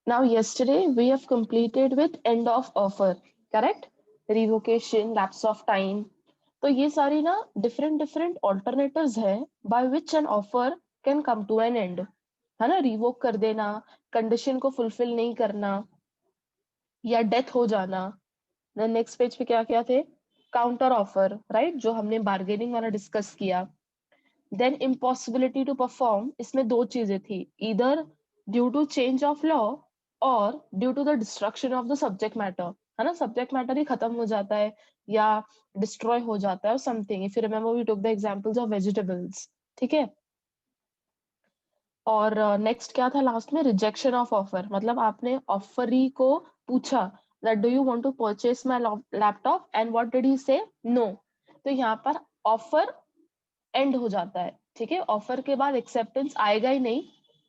Now, yesterday we have completed with end of offer, correct? Revocation, lapse of time. तो ये सारी ना different different alternatives है by which an offer can come to an end. है ना, revoke कर देना, कंडीशन को फुलफिल नहीं करना, या डेथ हो जाना. देन नेक्स्ट पेज पे क्या क्या थे? काउंटर ऑफर, राइट, जो हमने बार्गेनिंग वाला डिस्कस किया. देन इम्पॉसिबिलिटी टू परफॉर्म, इसमें दो चीजें थी, इधर due to change of law और due to the destruction of the subject matter. है ना, सब्जेक्ट मैटर ही खत्म हो जाता है या डिस्ट्रॉय हो जाता है something. If you remember we took the examples of vegetables. ठीक है. और नेक्स्ट क्या था लास्ट में? रिजेक्शन ऑफ ऑफर, मतलब आपने ऑफरी को पूछा that do you want to purchase my laptop and what did he say? No. तो यहाँ पर ऑफर एंड हो जाता है. ठीक है, ऑफर के बाद एक्सेप्टेंस आएगा ही नहीं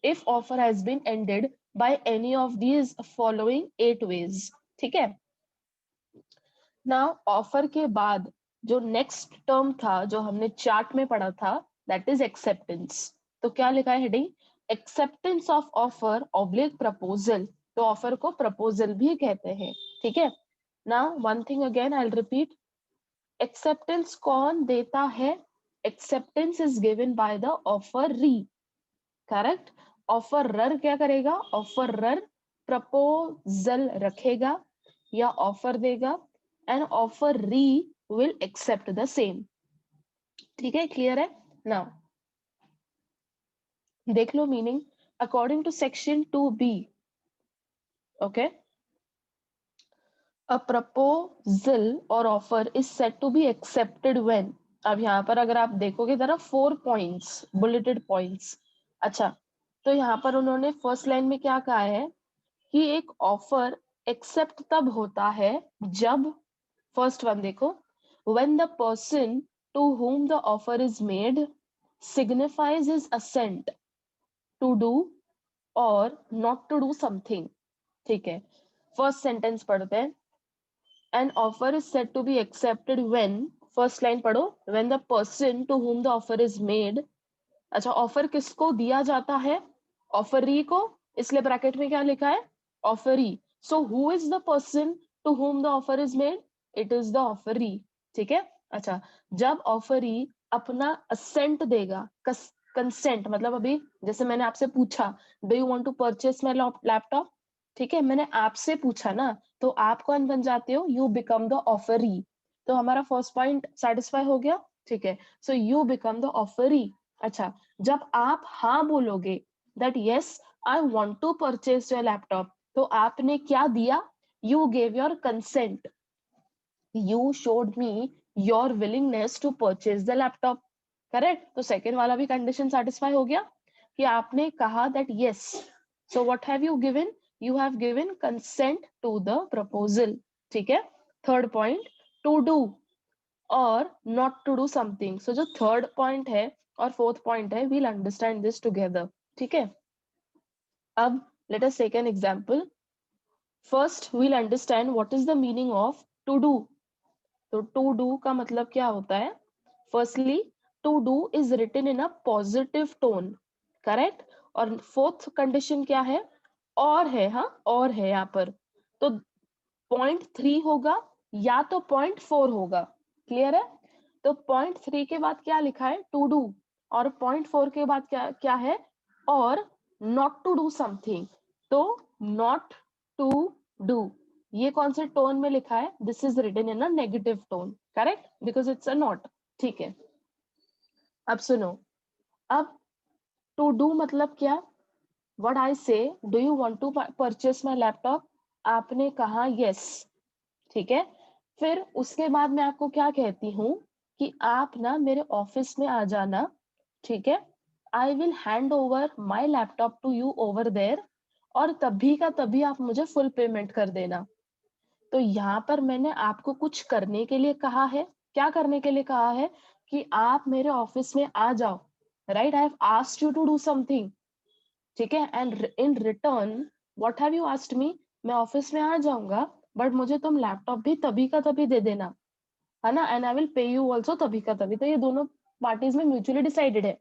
if offer has been ended by any of these following 8 ways. ठीक है. नाउ ऑफर के बाद जो नेक्स्ट टर्म था जो हमने चार्ट में पढ़ा था, दैट इज एक्सेप्टेंस. तो क्या लिखा है heading? Acceptance of offer oblique proposal. तो ऑफर को प्रपोजल भी कहते हैं. ठीक है. Now one thing again I will repeat, acceptance कौन देता है? Acceptance is given by the offeree. Correct. Offeror क्या करेगा? ऑफरर प्रपोजल रखेगा या ऑफर देगा and offeree will accept the same. ठीक है, क्लियर है? नाउ देख लो meaning according to section 2B. Okay. A proposal or offer is said to be accepted when. अब यहाँ पर अगर आप देखोगे जरा 4 पॉइंट्स, बुलेटेड पॉइंट्स. अच्छा, तो यहाँ पर उन्होंने फर्स्ट लाइन में क्या कहा है कि एक ऑफर एक्सेप्ट तब होता है जब, फर्स्ट वन देखो, when the person to whom the offer is made signifies his assent to do or not to do something. ठीक है. फर्स्ट सेंटेंस पढ़ते हैं. An offer is said to be accepted when, first line पढ़ो, when the person to whom the offer is made. अच्छा, offer किसको दिया जाता है? ऑफरी को. इसलिए ब्रैकेट में क्या लिखा है? Offeree. So who is the person to whom the offer is made? It is the offeree. ठीक है. अच्छा, जब ऑफरी अपना असेंट देगा, कंसेंट मतलब अभी जैसे मैंने आपसे पूछा do you want to purchase my laptop. ठीक है, मैंने आपसे पूछा ना, तो आप कौन बन जाते हो? You become the offeree. तो हमारा फर्स्ट पॉइंट सेटिस्फाई हो गया. ठीक है, so you become the offeree. अच्छा, जब आप हाँ बोलोगे that yes I want to purchase your laptop, तो आपने क्या दिया? You gave your consent. You showed me your willingness to purchase the laptop. Correct. तो सेकेंड वाला भी कंडीशन सेटिस्फाई हो गया कि आपने कहा that yes. So what have you given? You have given consent to the proposal. ठीक है. थर्ड पॉइंट, टू डू और not to do something. So जो थर्ड पॉइंट है और फोर्थ पॉइंट है, वील अंडरस्टैंड दिस टुगेदर. ठीक है. अब let us take an example. First we'll understand what is the meaning of to do. तो to do का मतलब क्या होता है? Firstly, to do is written in a positive tone. Correct. और फोर्थ कंडीशन क्या है? और है. हाँ, और है यहाँ पर. तो पॉइंट 3 होगा या तो पॉइंट 4 होगा. क्लियर है? तो पॉइंट 3 के बाद क्या लिखा है? To do. और पॉइंट 4 के बाद क्या क्या है? और नॉट टू डू समथिंग. तो नॉट टू डू ये कौन से टोन में लिखा है? This is written in a negative tone. Correct, because it's a not. ठीक है. अब सुनो. अब टू डू मतलब क्या? What I say, do you want to purchase my laptop. आपने कहा यस. ठीक है. फिर उसके बाद मैं आपको क्या कहती हूँ कि आप ना मेरे ऑफिस में आ जाना. ठीक है. I will hand over my laptop to you over there. और तभी का तभी आप मुझे फुल पेमेंट कर देना. तो यहाँ पर मैंने आपको कुछ करने के लिए कहा है. क्या करने के लिए कहा है? कि आप मेरे ऑफिस में आ जाओ. Right, I have asked you to do something. ठीक है. And in return what have you asked me? मैं ऑफिस में आ जाऊंगा बट मुझे तुम लैपटॉप भी तभी का तभी दे देना. है ना. And I will pay you also तभी का तभी. तो ये दोनों पार्टीज में म्यूचुअली डिसाइडेड है.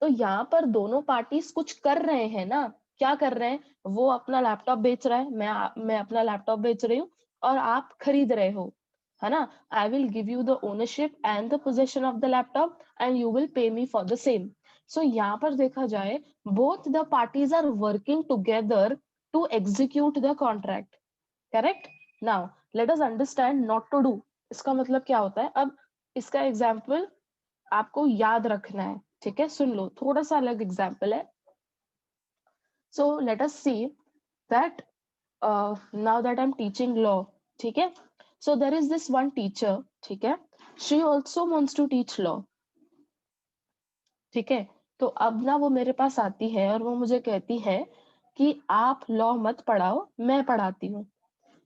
तो यहाँ पर दोनों पार्टीज कुछ कर रहे हैं ना. क्या कर रहे हैं, वो अपना लैपटॉप बेच रहा है, मैं अपना लैपटॉप बेच रही हूँ और आप खरीद रहे हो, है ना। I will give you the ownership and the possession of the laptop and you will pay me for the same. So यहाँ पर देखा जाए both the parties are working together to execute the contract, correct. Now let us understand not to do, इसका मतलब क्या होता है। अब इसका एग्जाम्पल आपको याद रखना है, ठीक है, सुन लो, थोड़ा सा अलग एग्जाम्पल है। So let us see that now that I am teaching law, ठीक है। So there is this one teacher, ठीक है, she also wants to teach law, ठीक है। तो अब ना वो मेरे पास आती है और वो मुझे कहती है कि आप लॉ मत पढ़ाओ, मैं पढ़ाती हूँ,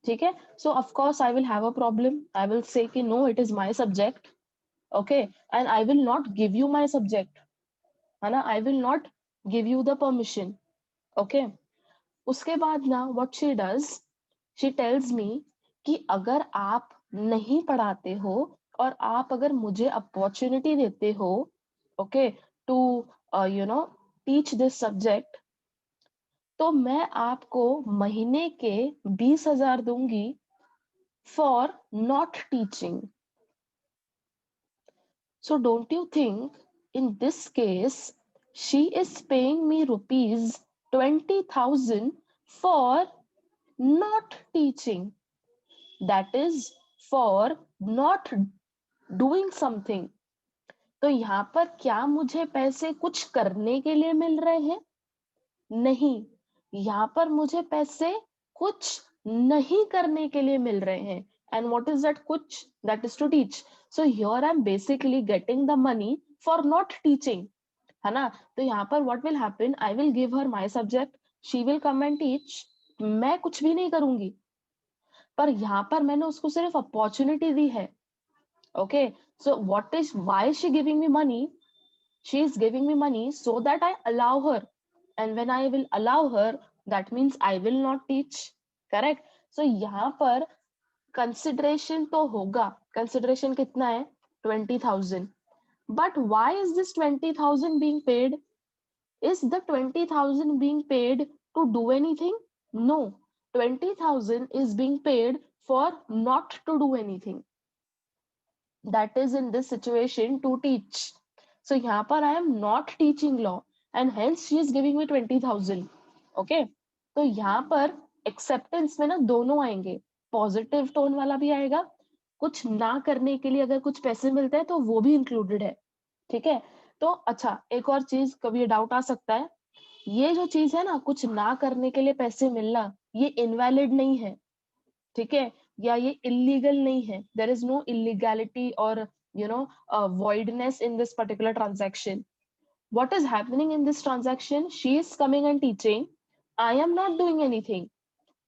ठीक है। So of course I will have a problem, I will say कि no it is my subject, okay, and I will not give you my subject, है ना, I will not give you the permission, okay. उसके बाद ना what she does, she tells me कि अगर आप नहीं पढ़ाते हो और आप अगर मुझे अपॉर्चुनिटी देते हो, okay, to you know teach this subject, तो मैं आपको महीने के 20,000 दूंगी for not teaching. So don't you think in this case she is paying me rupees 20,000 for not teaching, that is for not doing something। तो यहाँ पर क्या मुझे पैसे कुछ करने के लिए मिल रहे हैं? नहीं, यहाँ पर मुझे पैसे कुछ नहीं करने के लिए मिल रहे हैं। एंड व्हाट इज दैट कुछ? That is to teach. So here I am basically getting the money for not teaching, है ना। तो यहाँ पर what will happen, I will give her my subject, she will come and teach, मैं कुछ भी नहीं करूंगी, पर यहाँ पर मैंने उसको सिर्फ अपॉर्चुनिटी दी है, okay. So what is why she giving me money, she is giving me money so that I allow her, and when I will allow her, that means I will not teach, correct। so यहाँ पर consideration तो होगा, consideration कितना है, 20,000, but why is this 20,000 being paid? Is the 20,000 being paid to do anything? No, 20,000 is being paid for not to do anything, that is in this situation to teach। So यहाँ पर I am not teaching law and hence she is giving me 20,000, okay। तो यहाँ पर acceptance में ना दोनों आएंगे, positive tone वाला भी आएगा, कुछ ना करने के लिए अगर कुछ पैसे मिलते हैं तो वो भी इंक्लूडेड है, ठीक है। तो अच्छा, एक और चीज, कभी ये डाउट आ सकता है, ये जो चीज है ना, कुछ ना करने के लिए पैसे मिलना, ये इनवैलिड नहीं है, ठीक है, या ये इलीगल नहीं है, देयर इज नो इलीगैलिटी और voidness in this particular transaction। what is happening in this transaction, she is coming and teaching, I am not doing anything,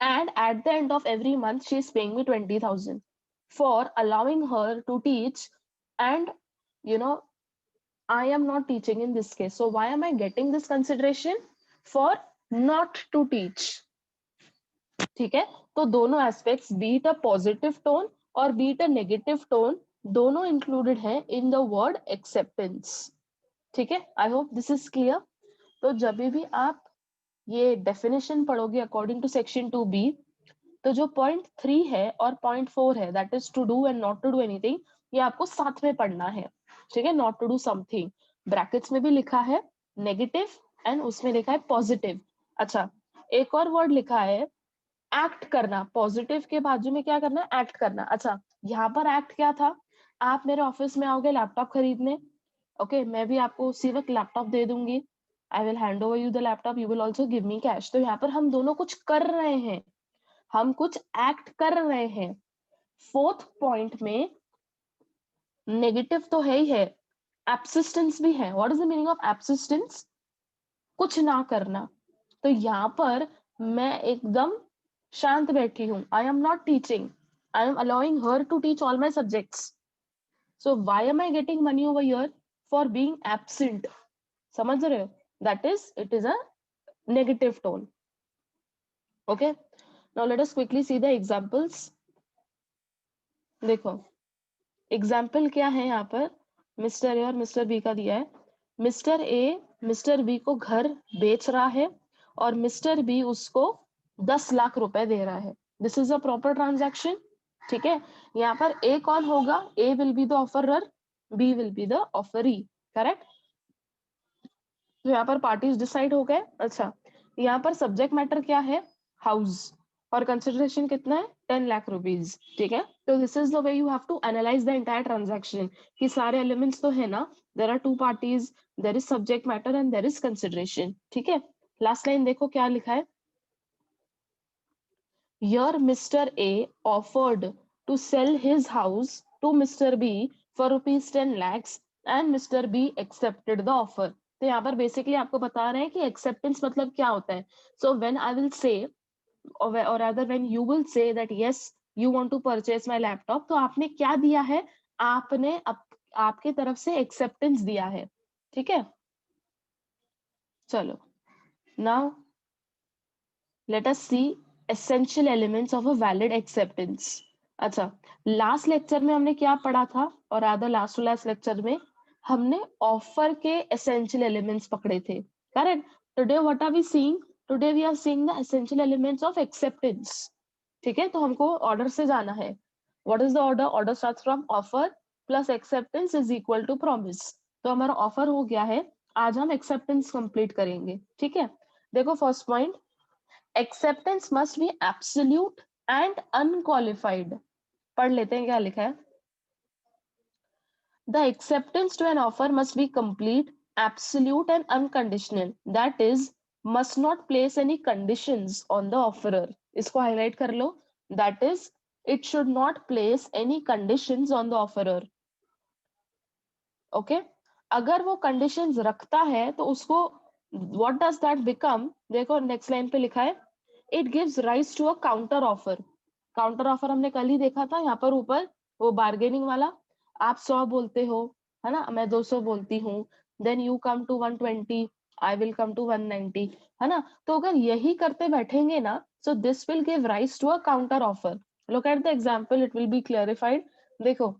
and at the end of every month she is paying me 20,000 for allowing her to teach, and you know I am not teaching in this case, so why am I getting this consideration? For not to teach, ठीक है। तो दोनों aspects, be it a positive tone और be it a negative tone, दोनों included है in the word acceptance, ठीक है। I hope this is clear. तो जब भी आप ये डेफिनेशन पढ़ोगे अकॉर्डिंग टू सेक्शन 2B, तो जो पॉइंट 3 है और पॉइंट 4 है, that is to do and not to do anything, ये आपको साथ में पढ़ना है, ठीक है। Not to do something brackets में भी लिखा है नेगेटिव एंड उसमें लिखा है पॉजिटिव। अच्छा, एक और वर्ड लिखा है एक्ट करना, पॉजिटिव के बाजू में क्या करना, एक्ट करना। अच्छा, यहाँ पर एक्ट क्या था, आप मेरे ऑफिस में आओगे लैपटॉप खरीदने, ओके, मैं भी आपको उसी वक्त लैपटॉप दे दूंगी, आई will hand over you the laptop, you will also give me cash. तो यहाँ पर हम दोनों कुछ कर रहे हैं, हम कुछ एक्ट कर रहे हैं। फोर्थ पॉइंट में नेगेटिव तो है ही है, एब्सिस्टेंस भी है। What is the meaning of abstinence? कुछ ना करना। तो यहाँ पर मैं एकदम शांत बैठी हूँ, I am not teaching, I am allowing her to teach all my subjects. So why am I getting money over here? For being absent, समझ रहे हो? That is, it is a negative tone, okay. Now let us quickly see the examples. देखो example क्या है यहाँ पर, mister A और mister B का दिया है। मिस्टर ए मिस्टर बी को घर बेच रहा है और मिस्टर बी उसको 10 लाख रुपए दे रहा है। This is a proper transaction. ठीक है, यहाँ पर ए कौन होगा? A will be the offeror, B will be the offeree, correct. तो यहाँ पर पार्टीज डिसाइड हो गए। अच्छा, यहाँ पर सब्जेक्ट मैटर क्या है? हाउस, और कंसिडरेशन कितना है? 10 लाख रुपीज। ठीक है, तो this is the way you have to analyse the entire transaction, कि सारे एलिमेंट्स तो है ना, there are two parties, there is subject matter and there is consideration. ठीक है, लास्ट लाइन देखो क्या लिखा है। Here Mr. A offered to sell his house to Mr. B for rupees 10 lakhs and Mr. B accepted the offer. तो यहाँ पर basically आपको बता रहे हैं कि एक्सेप्टेंस मतलब क्या होता है। सो व्हेन आई विल से, or rather when you will say that yes you want to purchase my laptop, तो आपने क्या दिया है? आपने आपके तरफ से एक्सेप्टेंस दिया है। ठीक है, चलो now let us see essential elements of a valid acceptance. अच्छा, लास्ट लेक्चर में हमने क्या पढ़ा था? और आधा लास्ट टू लास्ट लेक्चर में हमने ऑफर के एसेंशियल एलिमेंट्स पकड़े थे, correct. Today what are we seeing? Today we are seeing the essential elements of acceptance. ठीक है, तो हमको ऑर्डर से जाना है। What is the order? Order starts from offer plus acceptance is equal to promise. तो हमारा ऑफर हो गया है, आज हम एक्सेप्टेंस कंप्लीट करेंगे। ठीक है, देखो first point, acceptance must be absolute and unqualified. पढ़ लेते हैं क्या लिखा है। The acceptance to an offer must be complete, absolute and unconditional. That is, must not place any conditions on the offerer. इसको हाईलाइट कर लो। That is, it should not place any conditions on the offerer. Okay? अगर वो conditions रखता है तो उसको what does that become? देखो next line पे लिखा है, it gives rise to a counter offer. Counter offer हमने कल ही देखा था, यहाँ पर ऊपर वो बार्गेनिंग वाला। आप 100 बोलते हो, है ना, मैं 200 बोलती हूँ, then you come to 120, I will come to 190, है ना। तो अगर यही करते बैठेंगे ना, so this will give rise to a counter offer. Look at the example, it will be clarified. देखो,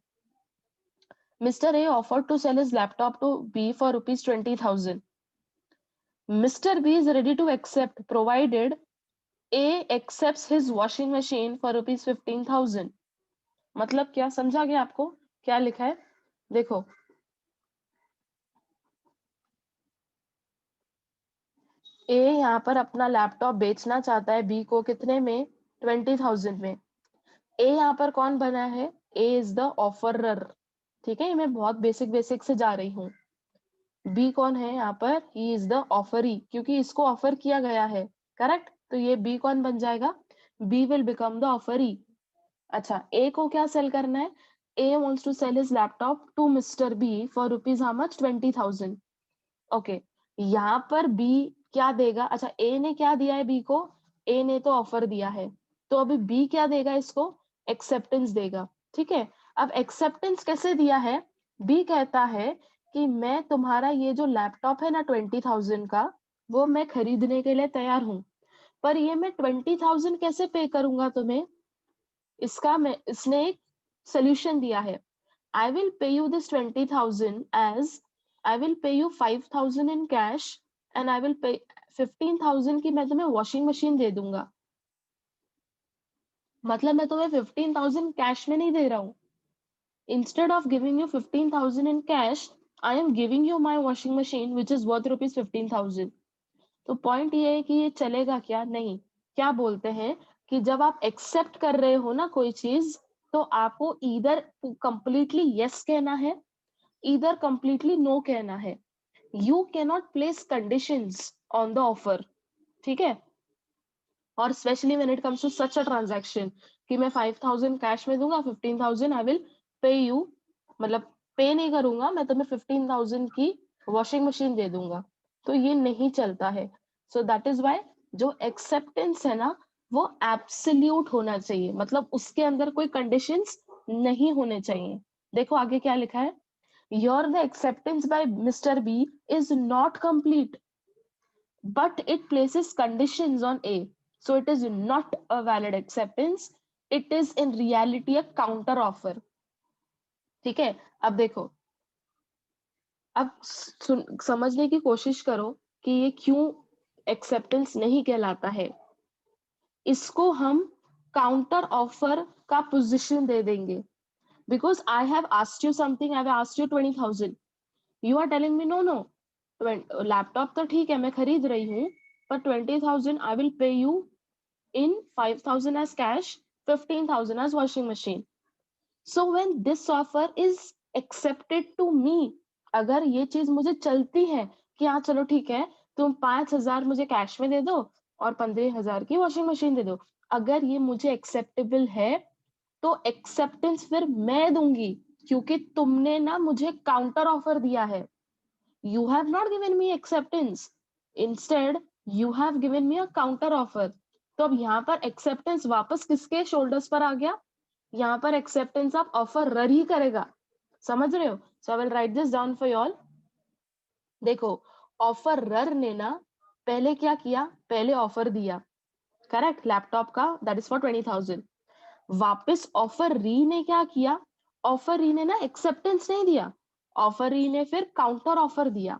Mr. A offered to sell his laptop to B for rupees 20,000. Mr. B is ready to accept provided A accepts his washing machine for rupees 15,000. मतलब क्या समझा गया आपको? क्या लिखा है देखो, ए यहाँ पर अपना लैपटॉप बेचना चाहता है बी को कितने में? 20,000 में। ए यहाँ पर कौन बना है? ए इज द ऑफरर। ठीक है, मैं बहुत बेसिक बेसिक से जा रही हूँ। बी कौन है यहाँ पर? ही इज द ऑफरी, क्योंकि इसको ऑफर किया गया है, करेक्ट। तो ये बी कौन बन जाएगा? B will become the offeree. अच्छा, ए को क्या सेल करना है? A wants to sell his laptop to mister B for rupees how much? 20,000। Okay, यहाँ पर बी क्या देगा? अच्छा, ए ने क्या दिया है बी को? ए ने तो ऑफर दिया है, तो अभी बी क्या देगा इसको? एक्सेप्टेंस देगा। ठीक है, अब एक्सेप्टेंस कैसे दिया है? बी कहता है कि मैं तुम्हारा ये जो लैपटॉप है ना 20,000 का, वो मैं खरीदने के लिए तैयार हूँ, पर ये मैं 20,000 कैसे पे करूंगा तुम्हें? इसका मैं इसने एक सोल्यूशन दिया है। I will pay you this 20,000 as I will pay you 5,000 in cash and I will pay 15,000 की मैं तुम्हें वॉशिंग मशीन दे दूंगा। मतलब मैं तुम्हें 15,000 कैश में नहीं दे रहा हूँ। Instead of giving you 15,000 in cash, I am giving you my washing machine which is worth rupees 15,000. तो पॉइंट ये है कि ये चलेगा क्या? नहीं। क्या बोलते हैं कि जब आप एक्सेप्ट कर रहे हो ना कोई चीज, तो आपको इधर कंप्लीटली यस कहना है, इधर कंप्लीटली नो कहना है। You can not place conditions on the offer. ठीक है, और specially when it comes to such a transaction कि मैं 5,000 कैश में दूंगा, 15,000 आई विल पे यू, मतलब पे नहीं करूंगा, मैं तुम्हें 15,000 की वॉशिंग मशीन दे दूंगा, तो ये नहीं चलता है। सो दैट इज वाई जो एक्सेप्टेंस है ना, वो एब्सोल्यूट होना चाहिए, मतलब उसके अंदर कोई कंडीशंस नहीं होने चाहिए। देखो आगे क्या लिखा है, Here the acceptance by Mr. B is not complete, but it places conditions on A. So it is not a valid acceptance. It is in reality a counter offer. ठीक है, अब देखो, अब समझने की कोशिश करो कि ये क्यों एक्सेप्टेंस नहीं कहलाता है, इसको हम काउंटर ऑफर का पोजीशन दे देंगे। Because I have asked you something, I have asked you 20,000, you are telling me no no, laptop तो ठीक है मैं खरीद रही हूँ, पर 20,000 I will pay you in 5,000 as cash, 15,000 as washing machine. So when this offer is accepted to me, अगर ये चीज मुझे चलती है कि हाँ चलो ठीक है, तुम 5,000 मुझे कैश में दे दो और 15,000 की वॉशिंग मशीन दे दो, अगर ये मुझे एक्सेप्टेबल है तो एक्सेप्टेंस फिर मैं दूंगी, क्योंकि तुमने ना मुझे काउंटर ऑफर दिया है। You have not given me acceptance. Instead, you have given me a counter offer. तो अब यहाँ पर एक्सेप्टेंस वापस किसके शोल्डर्स पर आ गया? यहाँ पर एक्सेप्टेंस आप ऑफर ही करेगा, समझ रहे हो? So I will write this down for you all. देखो, ऑफर ने ना पहले क्या किया, पहले ऑफर दिया, करेक्ट, लैपटॉप का, दैट इज फॉर 20,000। वापस ऑफर ने क्या किया, ऑफर ने ना एक्सेप्टेंस नहीं दिया, ऑफर ने फिर काउंटर ऑफर दिया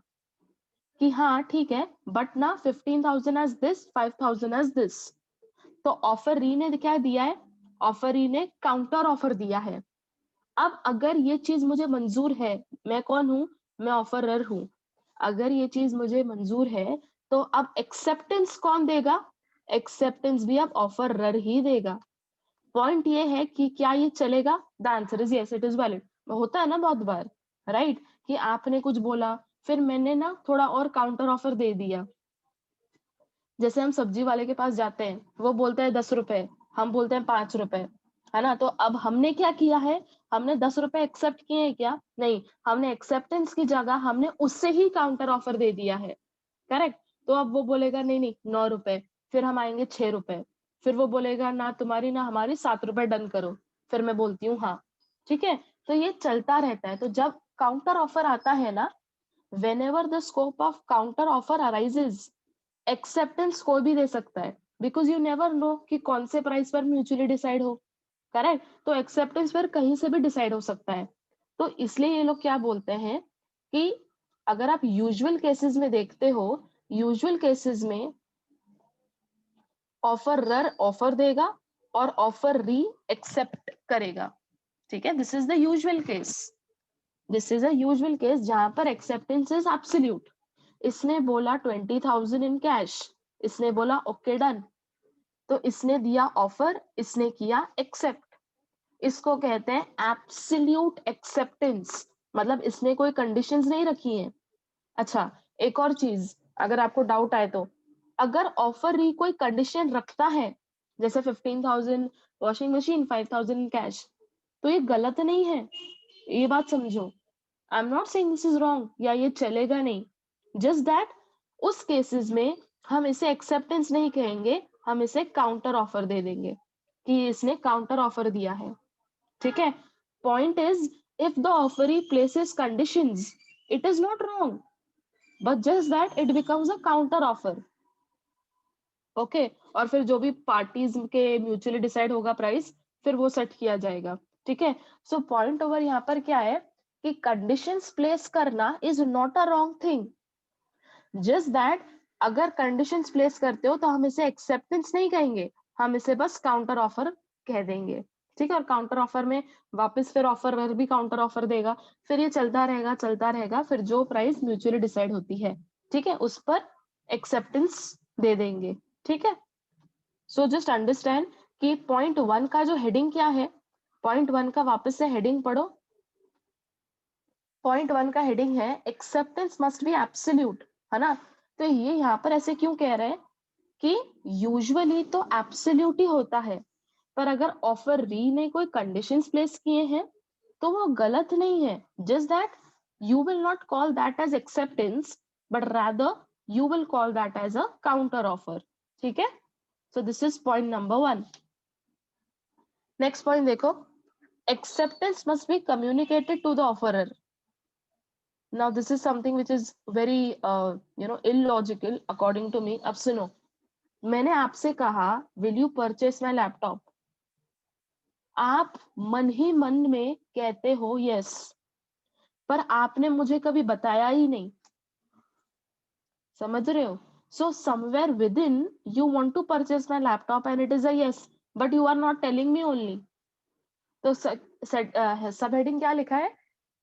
कि हाँ ठीक है, बट ना 15,000 एज दिस, 5,000 एज दिस। तो ऑफर ने क्या दिया है, ऑफर ने काउंटर ऑफर दिया है। अब अगर ये चीज मुझे मंजूर है, मैं कौन हूं, मैं ऑफरर हूं, अगर ये चीज मुझे मंजूर है तो अब एक्सेप्टेंस कौन देगा, एक्सेप्टेंस भी अब ऑफरर ही देगा। पॉइंट ये है कि क्या ये चलेगा, the answer is yes, it is valid. होता है ना बहुत बार, राइट, कि आपने कुछ बोला फिर मैंने ना थोड़ा और काउंटर ऑफर दे दिया। जैसे हम सब्जी वाले के पास जाते हैं, वो बोलते हैं 10 रुपए, हम बोलते हैं 5 रुपए, है ना? तो अब हमने क्या किया है, हमने 10 रुपए एक्सेप्ट किए हैं क्या? नहीं, हमने एक्सेप्टेंस की जगह हमने उससे ही काउंटर ऑफर दे दिया है, करेक्ट। तो अब वो बोलेगा नहीं नहीं 9 रुपए, फिर हम आएंगे 6 रुपए, फिर वो बोलेगा ना तुम्हारी ना हमारी 7 रुपए डन करो, फिर मैं बोलती हूँ हाँ, ठीक है। तो ये चलता रहता है। तो जब काउंटर ऑफर आता है ना, whenever the scope of counter offer arises, acceptance कोई भी दे सकता है, बिकॉज यू नेवर नो कि कौन से प्राइस पर म्यूचुअली डिसाइड हो, करेक्ट। तो एक्सेप्टेंस पर कहीं से भी डिसाइड हो सकता है। तो इसलिए ये लोग क्या बोलते हैं कि अगर आप यूजुअल केसेस में देखते हो, यूजुअल केसेस में ऑफरर ऑफर देगा और ऑफर री एक्सेप्ट करेगा, ठीक है। This is the usual case, this is a usual case जहां पर एक्सेप्टेंस इज एब्सोल्यूट। इसने बोला 20,000 इन कैश, इसने बोला ओके डन, तो इसने दिया ऑफर, इसने किया एक्सेप्ट, इसको कहते हैं एब्सोल्यूट एक्सेप्टेंस, मतलब इसने कोई कंडीशंस नहीं रखी हैं। अच्छा, एक और चीज अगर आपको डाउट आए तो, अगर ऑफर ही कोई कंडीशन रखता है, जैसे 15,000 वॉशिंग मशीन, 5,000 कैश, तो ये गलत नहीं है, ये बात समझो। आई am not saying this is wrong या ये चलेगा नहीं, जस्ट दैट उस केसेस में हम इसे एक्सेप्टेंस नहीं कहेंगे, हम इसे काउंटर ऑफर दे देंगे कि इसने काउंटर ऑफर दिया है, ठीक है। Point is, if the offeree places conditions, it is not wrong, but just that it becomes a counter offer, okay. और फिर जो भी पार्टीज के म्यूचुअली डिसाइड होगा प्राइस, फिर वो सेट किया जाएगा, ठीक है। सो पॉइंट ओवर यहाँ पर क्या है कि कंडीशंस प्लेस करना is not a wrong thing, just that अगर कंडीशंस प्लेस करते हो तो हम इसे एक्सेप्टेंस नहीं कहेंगे, हम इसे बस काउंटर ऑफर कह देंगे, ठीक है। और काउंटर ऑफर में वापस फिर ऑफर भी काउंटर ऑफर देगा, फिर ये चलता रहेगा चलता रहेगा, फिर जो प्राइस म्यूचुअली डिसाइड होती है, ठीक है, उस पर एक्सेप्टेंस दे देंगे, ठीक है। सो जस्ट अंडरस्टैंड कि पॉइंट 1 का जो हेडिंग क्या है, पॉइंट 1 का वापस से हेडिंग पढ़ो। पॉइंट 1 का हेडिंग है एक्सेप्टेंस मस्ट बी एब्सोल्यूट, है ना? तो ये यहाँ पर ऐसे क्यों कह रहे हैं कि यूजुअली तो एब्सोल्यूट ही होता है, पर अगर ऑफर री ने कोई कंडीशंस प्लेस किए हैं तो वो गलत नहीं है, just that you will not call that as acceptance, but rather you will call that as a counter offer, ठीक है। So this is point number 1। Next point देखो, acceptance must be communicated to the offerer. Now this is something which is very illogical according to me. अब सुनो, मैंने आपसे कहा will you purchase my laptop, आप मन ही मन में कहते हो यस, पर आपने मुझे कभी बताया ही नहीं, समझ रहे हो? So somewhere within you want to purchase my laptop and it is a yes, but you are not telling me only. तो सब हेडिंग क्या लिखा है,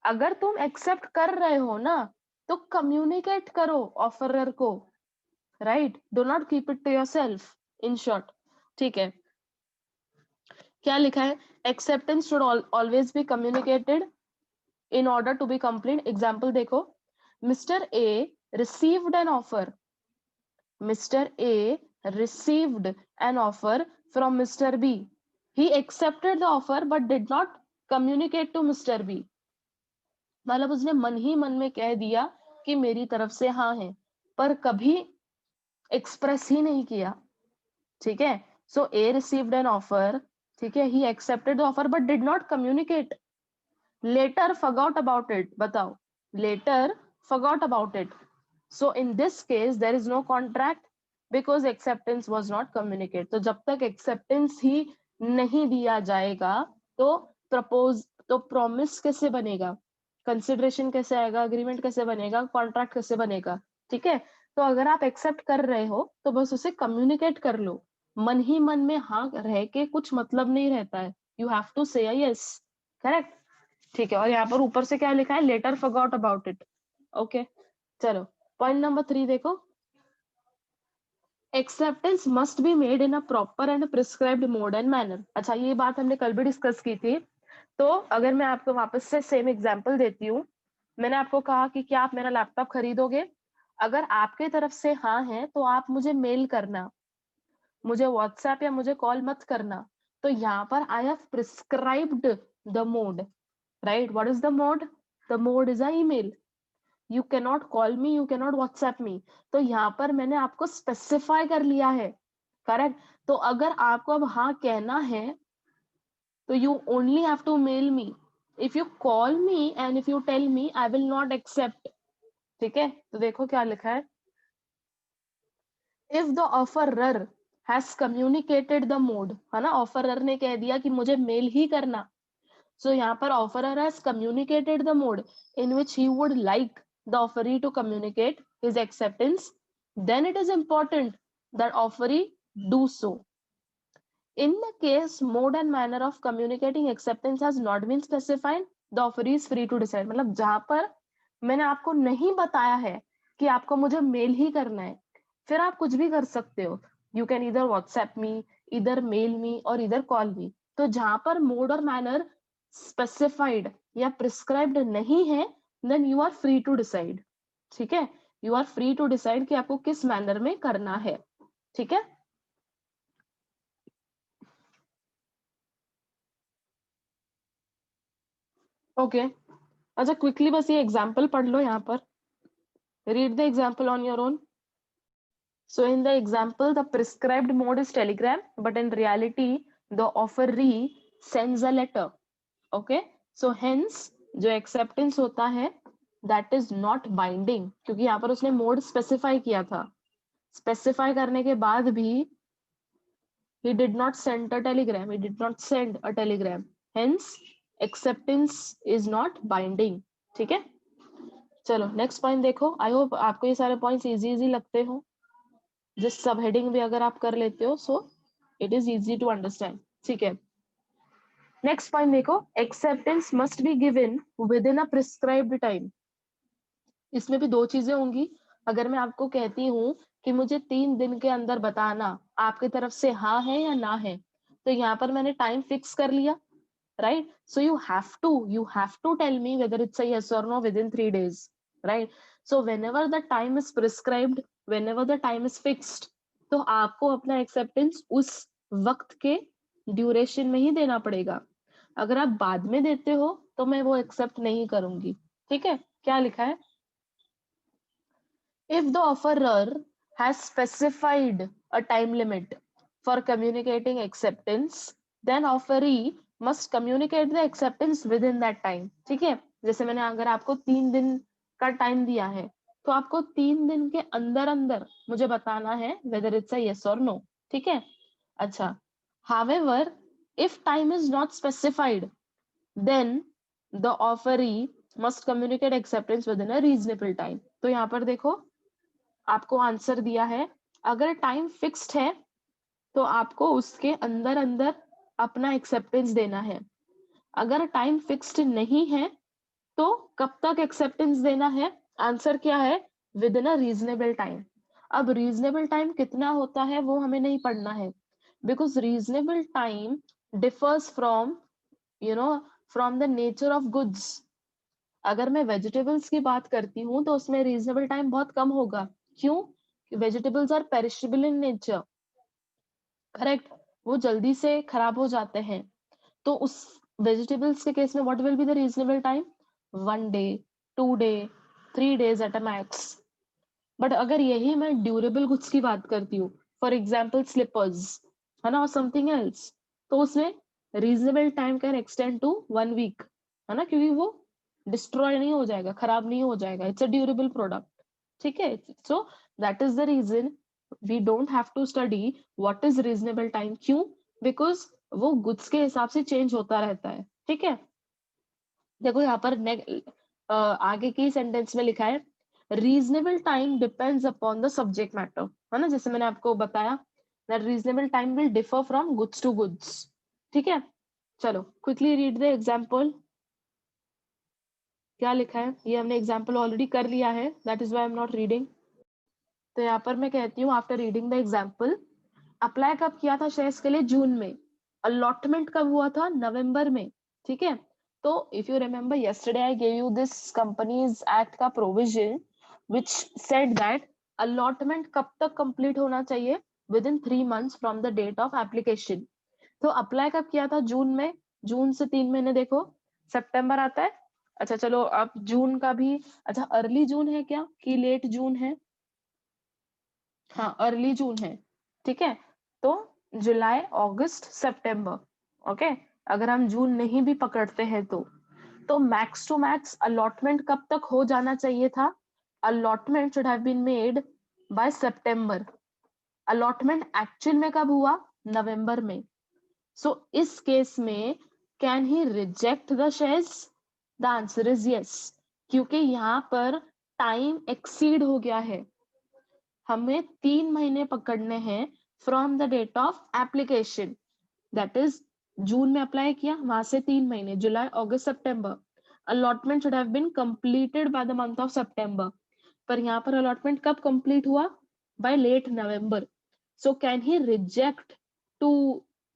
अगर तुम एक्सेप्ट कर रहे हो ना तो कम्युनिकेट करो ऑफरर को, right, do not keep it to yourself, in short. ठीक है, क्या लिखा है, acceptance should always be communicated in order to be complete. Example देखो, mister A received an offer, Mr. A received an offer from Mr. B. He accepted the offer but did not communicate to Mr. B. मतलब उसने मन ही मन में कह दिया कि मेरी तरफ से हाँ है, पर कभी एक्सप्रेस ही नहीं किया। ठीक है, so A received an offer, ठीक है, he accepted the offer but did not communicate, later forgot about it. बताओ, later forgot about it. So in this case there is no contract because acceptance was not communicate. तो जब तक acceptance ही नहीं दिया जाएगा तो प्रपोज, तो promise कैसे बनेगा, कंसिडरेशन कैसे आएगा, अग्रीमेंट कैसे बनेगा, कॉन्ट्रैक्ट कैसे बनेगा। ठीक है, तो अगर आप एक्सेप्ट कर रहे हो तो बस उसे कम्युनिकेट कर लो, मन ही मन में हाँ रह के कुछ मतलब नहीं रहता है, यू हैव टू से यस, करेक्ट। ठीक है, और यहाँ पर ऊपर से क्या लिखा है, later forgot about it. Okay, चलो पॉइंट नंबर 3 देखो, acceptance must be made in a proper and prescribed mode and manner. अच्छा, ये बात हमने कल भी डिस्कस की थी, तो अगर मैं आपको वापस से सेम एग्जांपल देती हूँ, मैंने आपको कहा कि क्या आप मेरा लैपटॉप खरीदोगे, अगर आपके तरफ से हाँ है तो आप मुझे मेल करना, मुझे व्हाट्सएप या मुझे कॉल मत करना। तो यहाँ पर I have prescribed the mode, right, what is the mode, the mode is a email, you can not call me, you can not WhatsApp me. तो यहाँ पर मैंने आपको स्पेसिफाई कर लिया है, करेक्ट। तो अगर आपको अब हाँ कहना है तो you only have to mail me, if you call me and if you tell me I will not accept. ठीक है, तो देखो क्या लिखा है, if the offeror has communicated the mode, है ना, ऑफरर ने कह दिया कि मुझे मेल ही करना, so यहाँ पर offerer has communicated the mode in which he would like the offeree to communicate his acceptance, then it is important that offeree do so. In the case mode and manner of communicating acceptance has not been specified, the offeree is free to decide। मतलब जहां पर मैंने आपको नहीं बताया है कि आपको मुझे मेल ही करना है, फिर आप कुछ भी कर सकते हो, यू कैन इधर व्हाट्सएप मी, इधर मेल मी और इधर कॉल मी। तो जहां पर मोड और मैनर स्पेसिफाइड या प्रिस्क्राइब्ड नहीं है, then you are free to decide. ठीक है, you are free to decide कि आपको किस मैनर में करना है। ठीक है, ओके, अच्छा क्विकली बस ये एग्जांपल पढ़ लो यहाँ पर, read the example on your own. So in the example, the prescribed mode is telegram, but in reality, the offeree sends a letter. Okay, so hence जो acceptance होता है, that is not binding, क्योंकि यहाँ पर उसने mode specify किया था, specify करने के बाद भी he did not send a telegram, he did not send a telegram, hence acceptance is not binding. ठीक है, चलो नेक्स्ट पॉइंट देखो, आई होप आपको ये सारे पॉइंट्स इजी इजी लगते हो, जिस सब हेडिंग भी अगर आप कर लेते हो so it is easy to understand. ठीक है, नेक्स्ट पॉइंट देखो, acceptance must be given within a prescribed time. इसमें भी दो चीजें होंगी, अगर मैं आपको कहती हूँ कि मुझे 3 दिन के अंदर बताना आपकी तरफ से हाँ है या ना है, तो यहाँ पर मैंने टाइम फिक्स कर लिया, right, so you have to tell me whether it's a yes or no within 3 days, right? So whenever the time is prescribed, whenever the time is fixed, तो आपको अपना एक्सेप्टेंस उस वक्त के ड्यूरेशन में ही देना पड़ेगा। अगर आप बाद में देते हो तो मैं वो एक्सेप्ट नहीं करूंगी। ठीक है, क्या लिखा है, if the offerer has specified a time limit for communicating acceptance, then offeree must communicate the acceptance within that time। ठीक है, जैसे मैंने अगर आपको 3 दिन का टाइम दिया है तो आपको 3 दिन के अंदर अंदर मुझे बताना है whether it's a yes or no। ठीक है, अच्छा, however if time is not specified, then the offeree must communicate acceptance within a reasonable time। तो यहाँ पर देखो, आपको आंसर दिया है, अगर टाइम फिक्स्ड है तो आपको उसके अंदर अंदर अपना एक्सेप्टेंस देना है। अगर टाइम फिक्स्ड नहीं है तो कब तक एक्सेप्टेंस देना है? आंसर क्या है? With in a reasonable time. अब रीजनेबल टाइम कितना होता है वो हमें नहीं पढ़ना है, because reasonable time differs from from the nature of goods. अगर मैं वेजिटेबल्स की बात करती हूँ तो उसमें रीजनेबल टाइम बहुत कम होगा। क्यों? Vegetables are perishable in nature, correct? वो जल्दी से खराब हो जाते हैं। तो उस वेजिटेबल्स के केस में what will be the reasonable time? 1 day, 2 day, 3 days at a max. But अगर यही मैं ड्यूरेबल गुड्स की बात करती हूँ, फॉर एग्जाम्पल स्लीपर्स, है ना, और समथिंग एल्स, तो उसमें reasonable time can extend to 1 week, है ना, क्योंकि वो डिस्ट्रॉय नहीं हो जाएगा, खराब नहीं हो जाएगा, इट्स अ ड्यूरेबल प्रोडक्ट। ठीक है, so that is the reason we don't have to study what is reasonable time. क्यों? बिकॉज वो गुड्स के हिसाब से चेंज होता रहता है। ठीक है, देखो यहाँ पर आगे की सेंटेंस में लिखा है, reasonable time depends upon the subject matter, है ना, जैसे मैंने आपको बताया that reasonable time will differ from goods to goods. ठीक है, चलो क्विकली रीड द एग्जाम्पल। क्या लिखा है? ये हमने एग्जाम्पल ऑलरेडी कर लिया है, that is why I am not reading. तो यहाँ पर मैं कहती हूँ, after reading the example, apply कब किया था शेयर्स के लिए? जून में। अलॉटमेंट कब हुआ था? नवंबर में। ठीक है, तो if you remember yesterday I gave you this companies act का provision which said that allotment कब तक कंप्लीट होना चाहिए? within 3 months from the date of application। तो अप्लाई कब किया था? जून में। जून से 3 महीने देखो, सितंबर आता है। अच्छा चलो, अब जून का भी, अच्छा अर्ली जून है क्या कि लेट जून है? हाँ अर्ली जून है। ठीक है, तो जुलाई, अगस्त, सितंबर। ओके, अगर हम जून नहीं भी पकड़ते हैं तो मैक्स टू मैक्स अलॉटमेंट कब तक हो जाना चाहिए था? Allotment should have been made by September. Allotment actual में कब हुआ? नवंबर में। सो इस केस में can he reject the shares? The answer is yes, क्योंकि यहाँ पर टाइम एक्सीड हो गया है। हमें 3 महीने पकड़ने हैं from the date of application, that is जून में अप्लाई किया, वहां से 3 महीने, जुलाई, अगस्त, सितंबर। Allotment should have been completed by the month of September, पर यहाँ पर अलॉटमेंट कब कंप्लीट हुआ? By late November. So can he reject to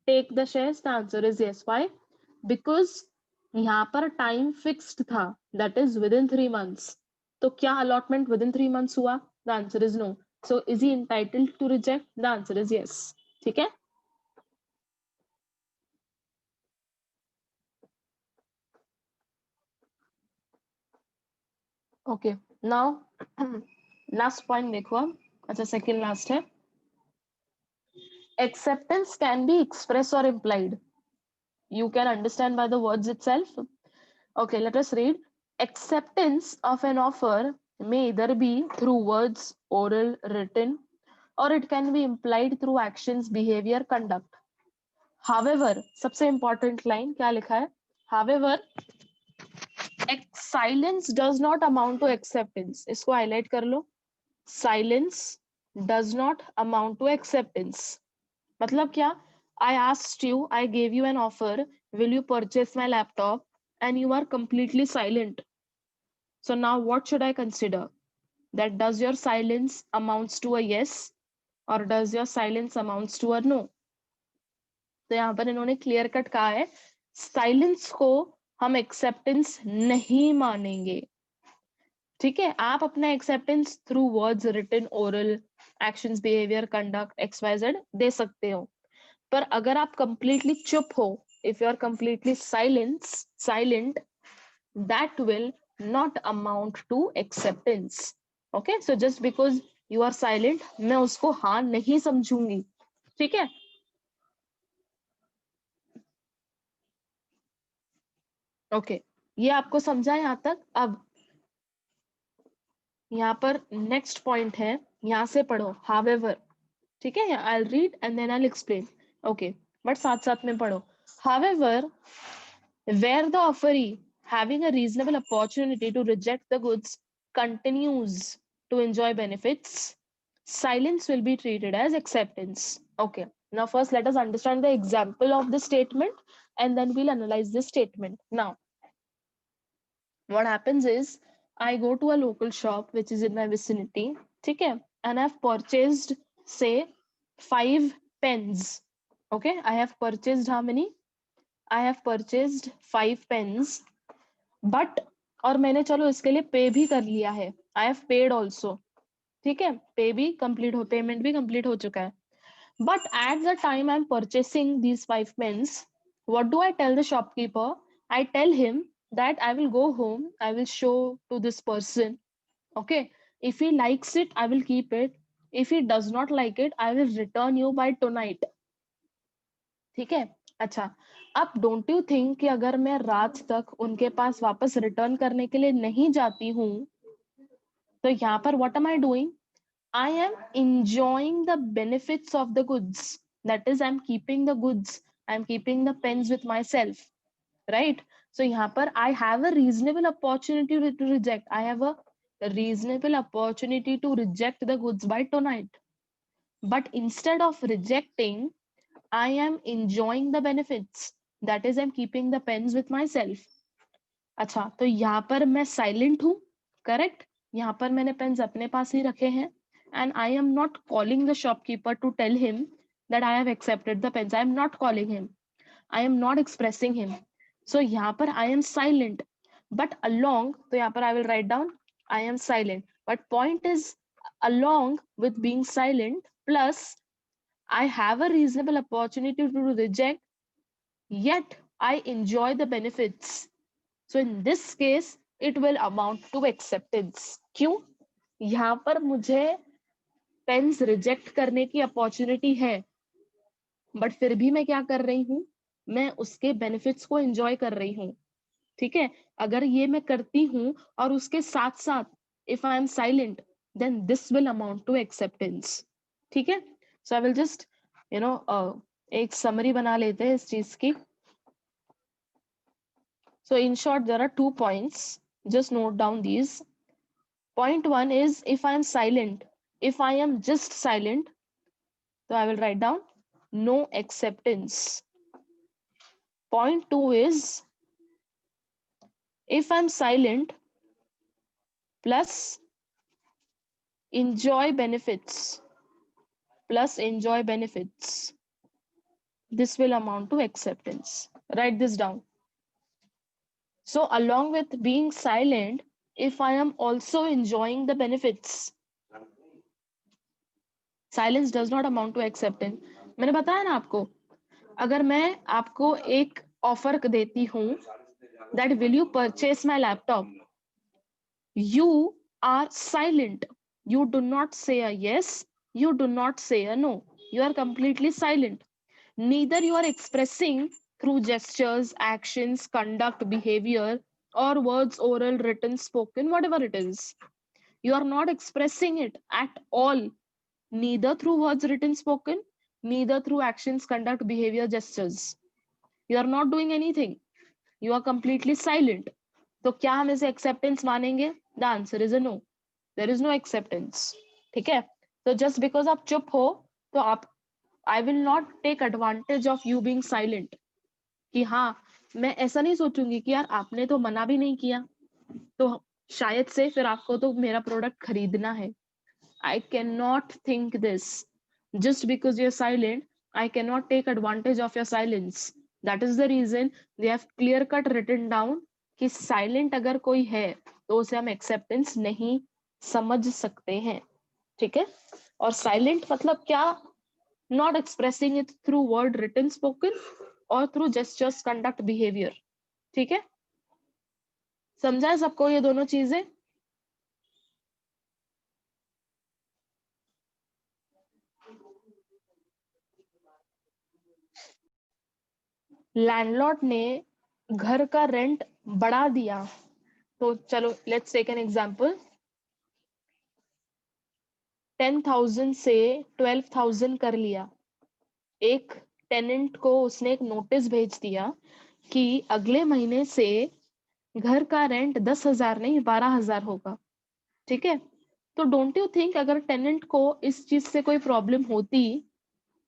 take the shares? The answer is yes. Why? Because यहाँ पर टाइम फिक्स्ड था, that is within 3 months. तो क्या अलॉटमेंट विद इन 3 मंथ्स हुआ? The answer is no. So is he entitled to reject? The answer is yes. ठीक है, okay, now last point देखो अब। अच्छा सेकंड लास्ट है, acceptance can be expressed or implied. You can understand by the words itself. Okay, let us read. Acceptance of an offer may either be through words, oral, written, or it can be implied through actions, behavior, conduct. However, सबसे important line क्या लिखा है? However, silence does not amount to acceptance. इसको highlight कर लो. Silence does not amount to acceptance. मतलब क्या? I asked you, I gave you an offer, will you purchase my laptop? And you are completely silent. So now what should I consider? That does your silence amounts to a yes or does your silence amounts to a no? तो यहाँ पर इन्होंने clear cut कहा है, silence को हम acceptance नहीं मानेंगे। ठीक है, आप अपना acceptance through words, written, oral, actions, behaviour, conduct, XYZ दे सकते हो, पर अगर आप कंप्लीटली चुप हो, if you are completely silent, that will not amount to acceptance. Okay, so just because you are silent मैं उसको हाँ नहीं समझूंगी। ठीक है, ओके, ये आपको समझा यहाँ तक? अब यहाँ पर नेक्स्ट पॉइंट है, यहाँ से पढ़ो हावेवर। ठीक है, I will read and then I will explain. Okay, but साथ साथ में पढ़ो। However, where the offeree having a reasonable opportunity to reject the goods continues to enjoy benefits, silence will be treated as acceptance. Okay, now first let us understand the example of the statement and then we'll analyze this statement. Now what happens is, I go to a local shop which is in my vicinity, okay, and I've purchased, say, 5 pens. Okay, I have purchased how many? I have purchased 5 pens, but और मैंने चलो इसके लिए पे भी कर लिया है, आई हैव पेड ऑल्सो, ठीक है, पे भी कंप्लीट हो, पेमेंट भी कंप्लीट हो चुका है. But at the time I'm purchasing these 5 pens, what do I tell the shopkeeper? I tell him that I will go home, I will show to this person. Okay, if he likes it, I will keep it. If he does not like it, I will return you by tonight. ठीक है. अच्छा, अब don't you think कि अगर मैं रात तक उनके पास वापस रिटर्न करने के लिए नहीं जाती हूँ, तो यहाँ पर what am I doing? I am enjoying the benefits of the goods. That is, I'm keeping the goods. I'm keeping the pens with myself, right? So यहाँ पर I have a reasonable opportunity to reject. I have a reasonable opportunity to reject the goods by tonight. But instead of rejecting, I am enjoying the benefits. That is, I'm keeping the pens with myself. अच्छा, तो यहाँ पर मैं silent हूँ, correct? यहाँ पर मैंने pens अपने पास ही रखे हैं. And I am not calling the shopkeeper to tell him that I have accepted the pens. I am not calling him. I am not expressing him. So यहाँ पर I am silent. But along, तो यहाँ पर I will write down I am silent. But point is, along with being silent, plus I have a reasonable opportunity to reject, yet I enjoy the benefits. So in this case, it will amount to acceptance. क्यों? यहाँ पर मुझे pens reject करने की opportunity है, but फिर भी मैं क्या कर रही हूँ? मैं उसके बेनिफिट्स को एंजॉय कर रही हूँ. ठीक है, अगर ये मैं करती हूँ और उसके साथ साथ if I am silent, then this will amount to acceptance. ठीक है, सो आई विल जस्ट एक समरी बना लेते हैं इस चीज की. So in short, there are 2 points. Just note down these. Point 1 is, if I am silent, if I am just silent, so I will write down no acceptance. Point 2 is, if I'm silent plus enjoy benefits, this will amount to acceptance. Write this down. So along with being silent, if I am also enjoying the benefits, silence does not amount to acceptance. मैंने बताया ना आपको, अगर मैं आपको एक offer देती हूँ that will you purchase my laptop, you are silent, you do not say a yes, you do not say a no, you are completely silent. Neither you are expressing through gestures, actions, conduct, behavior, or words, oral, written, spoken, whatever it is. You are not expressing it at all, neither through words, written, spoken, neither through actions, conduct, behavior, gestures. You are not doing anything. You are completely silent. तो क्या हम इसे acceptance मानेंगे? The answer is a no. There is no acceptance. ठीक है? तो just because आप चुप हो, तो आप I will not take advantage of you being silent. कि हाँ, मैं ऐसा नहीं सोचूंगी कि यार आपने तो मना भी नहीं किया, तो शायद से फिर आपको तो मेरा प्रोडक्ट खरीदना है. I cannot think this. Just because you're silent, I cannot take advantage of your silence. That is the reason they have clear cut written down कि silent अगर कोई है तो उसे हम acceptance नहीं समझ सकते हैं. ठीक है, और silent मतलब क्या? Not expressing it through word, written, spoken, or through gestures, conduct, behavior. ठीक है, समझा है सबको ये दोनों चीजें? लैंडलॉर्ड ने घर का रेंट बढ़ा दिया, तो चलो लेट्स टेक एन एग्जांपल. 10,000 से 12,000 कर लिया. एक टेनेंट को उसने एक नोटिस भेज दिया कि अगले महीने से घर का रेंट 10,000 नहीं 12,000 होगा. ठीक है, तो डोंट यू थिंक अगर टेनेंट को इस चीज से कोई प्रॉब्लम होती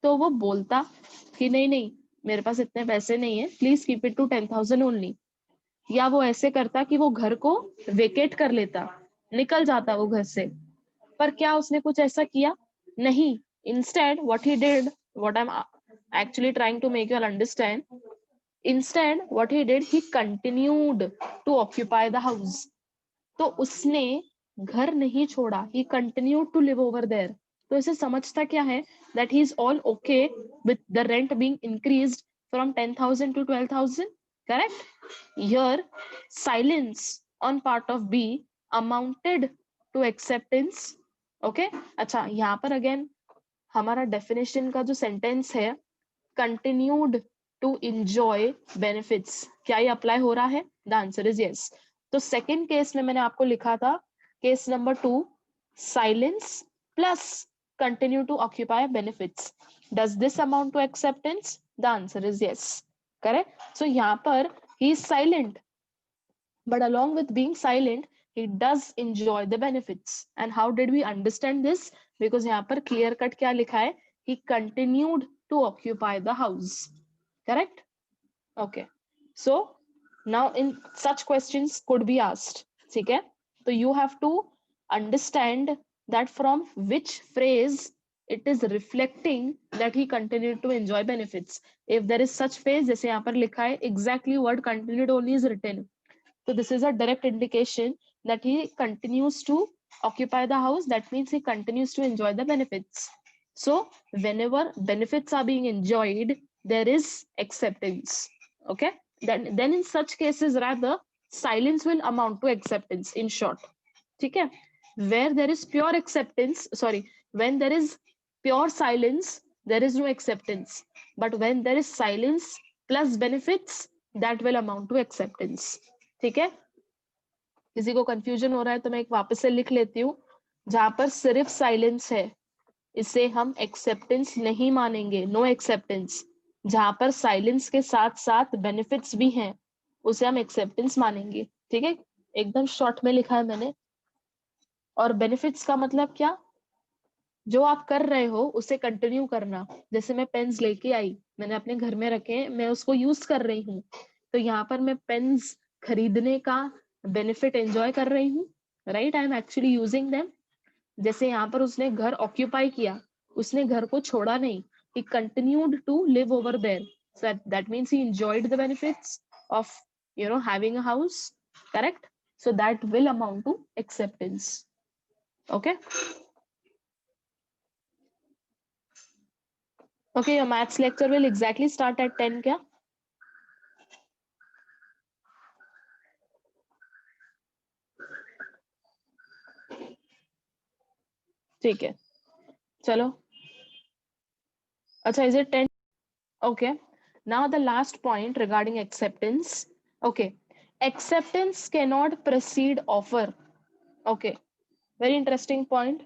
तो वो बोलता कि नहीं नहीं मेरे पास इतने पैसे नहीं है, please keep it to 10,000 only, या वो ऐसे करता कि वो घर को वेकेट कर लेता, निकल जाता वो घर से। पर क्या उसने कुछ ऐसा किया? नहीं। Instead what he did, what I am actually trying to make you understand, instead what he did, he continued to occupy the house. तो उसने घर नहीं छोड़ा, he continued to live over there. तो इसे समझता क्या है, that he is all okay with the rent being increased from 10,000 to 12,000, correct? Here silence on part of B amounted to acceptance. Okay, अच्छा यहाँ पर अगेन हमारा डेफिनेशन का जो सेंटेंस है, कंटिन्यूड टू इंजॉय बेनिफिट्स, क्या ये अप्लाई हो रहा है? The answer is yes. तो सेकेंड केस में मैंने आपको लिखा था case number 2, silence plus continue to occupy benefits, does this amount to acceptance? The answer is yes, correct? So यहाँ पर he is silent, but along with being silent he does enjoy the benefits. And how did we understand this? Because यहाँ पर clear cut क्या लिखा है, he continued to occupy the house, correct? Okay, so now in such questions could be asked, ठीक है? तो you have to understand that from which phrase it is reflecting that he continued to enjoy benefits. If there is such phrase जैसे यहाँ पर लिखा है exactly word continued only is written, so this is a direct indication that he continues to occupy the house. That means he continues to enjoy the benefits. So whenever benefits are being enjoyed, there is acceptance. Okay. Then in such cases, rather, silence will amount to acceptance. In short, okay. Where there is pure acceptance, sorry, when there is pure silence, there is no acceptance. But when there is silence plus benefits, that will amount to acceptance. ठीक है? किसी को confusion हो रहा है तो मैं एक वापस से लिख लेती हूँ। जहां पर सिर्फ साइलेंस है इसे हम एक्सेप्टेंस नहीं मानेंगे, नो एक्सेप्टेंस। जहां पर साइलेंस के साथ साथ बेनिफिट्स भी हैं उसे हम एक्सेप्टेंस मानेंगे, ठीक है? एकदम शॉर्ट में लिखा है मैंने। और बेनिफिट्स का मतलब क्या? जो आप कर रहे हो उसे कंटिन्यू करना। जैसे मैं पेन्स लेके आई, मैंने अपने घर में रखे, मैं उसको यूज कर रही हूँ, तो यहाँ पर मैं पेन्स खरीदने का बेनिफिट एंजॉय कर रही हूँ, right? I am actually using them. जैसे यहाँ पर उसने घर ऑक्यूपाई किया, उसने घर को छोड़ा नहीं, he continued to live over there, so that means he enjoyed the benefits of having a house, correct? So that will amount to acceptance. Okay. Okay, your maths lecture will exactly start at 10 क्या? ठीक है, चलो। अच्छा, is it 10? Okay. Now the last point regarding acceptance. Okay. Acceptance cannot precede offer. Okay. Very interesting point.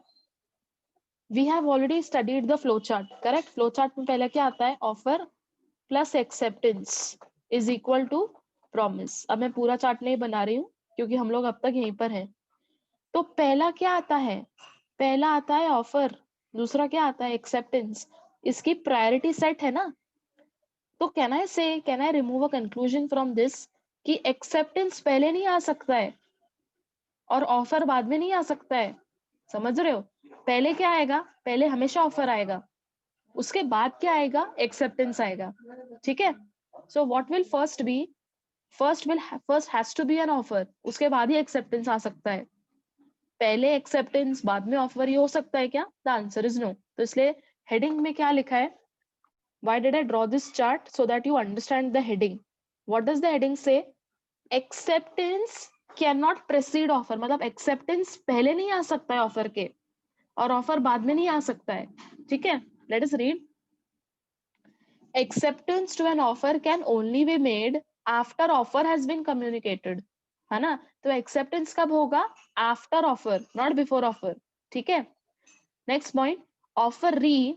We have already studied the flowchart, correct? Flowchart में पहले क्या आता है? Offer plus acceptance is equal to promise. अब मैं पूरा chart नहीं बना रही हूँ क्योंकि हम लोग अब तक यहीं पर हैं। तो पहला क्या आता है? पहला आता है ऑफर, दूसरा क्या आता है? एक्सेप्टेंस। इसकी प्रायोरिटी सेट है ना। तो can I remove a conclusion from this कि एक्सेप्टेंस पहले नहीं आ सकता है और ऑफर बाद में नहीं आ सकता है। समझ रहे हो? पहले क्या आएगा? पहले हमेशा ऑफर आएगा, उसके बाद क्या आएगा? एक्सेप्टेंस आएगा, ठीक है? So what will first be? First has to be an offer, उसके बाद ही एक्सेप्टेंस आ सकता है। पहले एक्सेप्टेंस बाद में ऑफर, ये हो सकता है क्या? The answer is no. तो इसलिए हेडिंग में क्या लिखा है? Why did I draw this chart? So that you understand the heading. What does the heading say? Acceptance cannot precede offer. मतलब acceptance पहले नहीं आ सकता है ऑफर के, और ऑफर बाद में नहीं आ सकता है, ठीक है? Let us read. Acceptance to an offer can only be made after offer has been communicated. है ना? तो acceptance कब होगा? After offer, not before offer. ठीक है? Next point. Offeree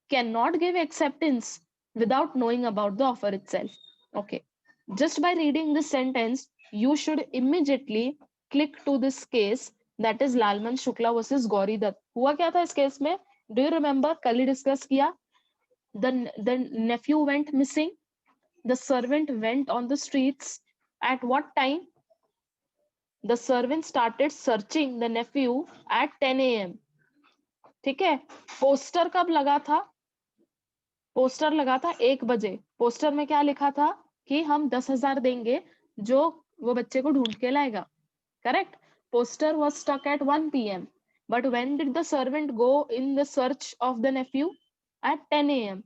cannot give acceptance without knowing about the offer itself. Okay. Just by reading this sentence, you should immediately click to this case that is Lalman Shukla versus Gauri Datt. हुआ क्या था इस case में, do you remember, कल ही discuss किया। The nephew went missing, the servant went on the streets at what time, the servant started searching the nephew at 10 AM। ठीक है, पोस्टर कब लगा था, पोस्टर लगा था 1 बजे। पोस्टर में क्या लिखा था कि हम 10,000 देंगे जो वो बच्चे को ढूंढ के लाएगा, correct? Poster was stuck at 1 p.m. But when did the servant go in the search of the nephew? At 10 a.m.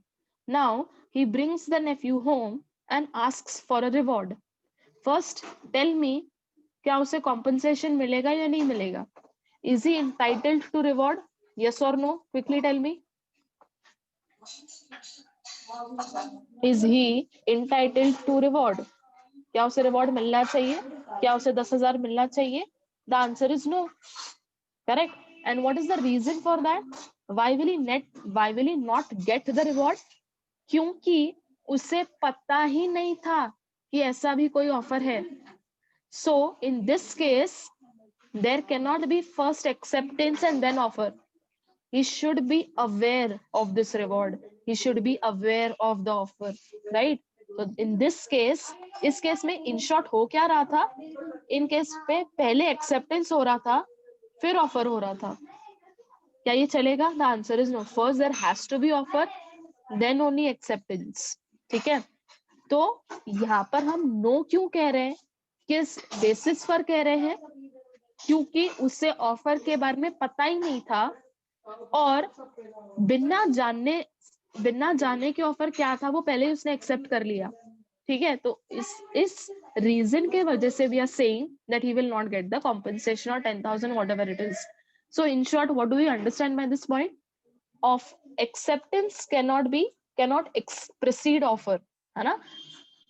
Now he brings the nephew home and asks for a reward. First, tell me, क्या उसे compensation मिलेगा या नहीं मिलेगा? Is he entitled to reward? Yes or no? Quickly tell me. Is he entitled to reward? क्या उसे reward मिलना चाहिए, क्या उसे 10,000 मिलना चाहिए? The answer is no, correct. And what is the reason for that? Why will he not get the reward? क्योंकि उसे पता ही नहीं था कि ऐसा भी कोई ऑफर है। So in this case there can not be first acceptance and then offer. he should be aware of this reward, he should be aware of the offer, right? So in this case, इस case में in short हो क्या रहा था, in case पे पहले acceptance हो रहा था फिर ऑफर हो रहा था। क्या ये चलेगा? The answer is no. First there has to be offer, then only acceptance. ठीक है, तो यहाँ पर हम नो क्यों कह रहे हैं, किस बेसिस पर कह रहे हैं? क्योंकि उसे ऑफर के बारे में पता ही नहीं था और बिना जाने के ऑफर क्या था वो पहले ही उसने एक्सेप्ट कर लिया। ठीक है, तो इस रीजन के वजह से we are saying that he will not get the compensation और 10,000 whatever it is. So in short what do you understand by this point? Of acceptance cannot precede offer, है ना?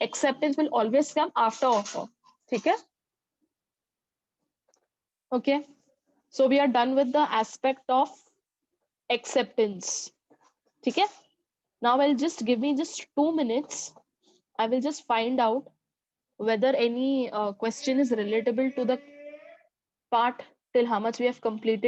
Acceptance will always come after offer. ठीक है, okay. So we are done with the aspect of acceptance. ठीक है, now I'll just give me just 2 minutes. I will just find out whether any question is relatable to the part till how much we have completed